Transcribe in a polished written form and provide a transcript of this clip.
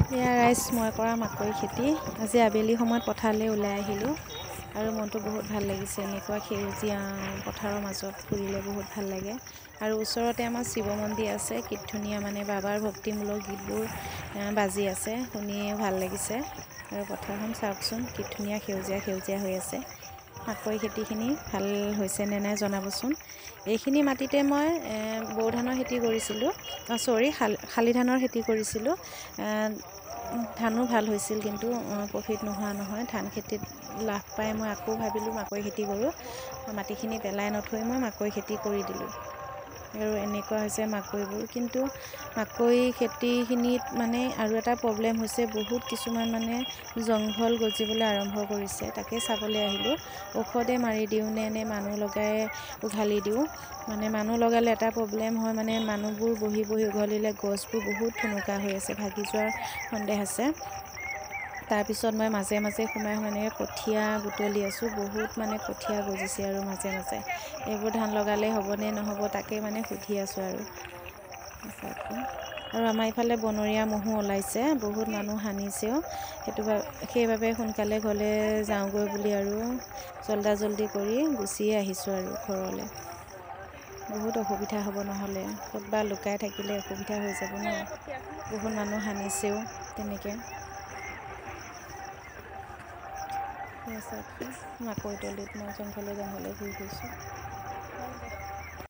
এয়া ৰাইজ মই কৰা মাকৈ খেতি। আজি আবেলি সময়ত পথাৰলৈ ওলাই আহিলোঁ আৰু মনটো বহুত ভাল লাগিছে। এনেকুৱা সেউজীয়া পথাৰৰ মাজত ফুৰিলে বহুত ভাল লাগে। আৰু ওচৰতে আমাৰ শিৱ মন্দিৰ আছে, কি ধুনীয়া মানে বাবাৰ ভক্তিমূলক গীতবোৰ বাজি আছে, শুনিয়ে ভাল লাগিছে। আৰু পথাৰখন চাওকচোন কি ধুনীয়া সেউজীয়া সেউজীয়া হৈ আছে। মাকৈ খেতিখিনি ভাল হৈছেনে নাই জনাবচোন। এইখিনি মাটিতে মই বৰো ধানৰ খেতি কৰিছিলোঁ, শালি ধানৰ খেতি কৰিছিলোঁ। ধানো ভাল হৈছিল, কিন্তু প্ৰফিট নোহোৱা নহয়। ধান খেতিত লাভ পাই মই আকৌ ভাবিলোঁ মাকৈ খেতি কৰোঁ। মাটিখিনি পেলাই নথৈ মই মাকৈ খেতি কৰি দিলোঁ। আৰু এনেকুৱা হৈছে মাকৈবোৰ। কিন্তু মাকৈ খেতিখিনিত মানে আৰু এটা প্ৰব্লেম হৈছে, বহুত কিছুমান মানে জংঘল গজিবলৈ আৰম্ভ কৰিছে। তাকে চাবলৈ আহিলোঁ। ঔষধে মাৰি দিওঁ নে মানুহ লগাই উঘালি দিওঁ। মানে মানুহ লগালে এটা প্ৰব্লেম হয়, মানে মানুহবোৰ বহি বহি উঘলিলে গছবোৰ বহুত থুনুকা হৈ আছে, ভাগি যোৱাৰ সন্দেহ আছে। তাৰপিছত মই মাজে মাজে সোমাই এনেকৈ কঠীয়া বুটলি আছোঁ। বহুত মানে কঠীয়া গজিছে আৰু মাজে মাজে এইবোৰ ধান লগালে হ'বনে নহ'ব, তাকে মানে সুধি আছোঁ আৰু আমাৰ ইফালে বনৰীয়া ম'হো ওলাইছে, বহুত মানুহ সানিছেও। সেইবাবে সোনকালে ঘৰলৈ যাওঁগৈ বুলি আৰু জল্দি কৰি গুচিয়ে আহিছোঁ আৰু ঘৰলৈ। বহুত অসুবিধা হ'ব, নহ'লে ক'তবা লুকাই থাকিলে অসুবিধা হৈ যাব ন। বহুত মানুহ সানিছেও তেনেকৈ। চাওকচোন, মাকৈ তলিত মই জংঘলে ঘূৰি ফুৰিছোঁ।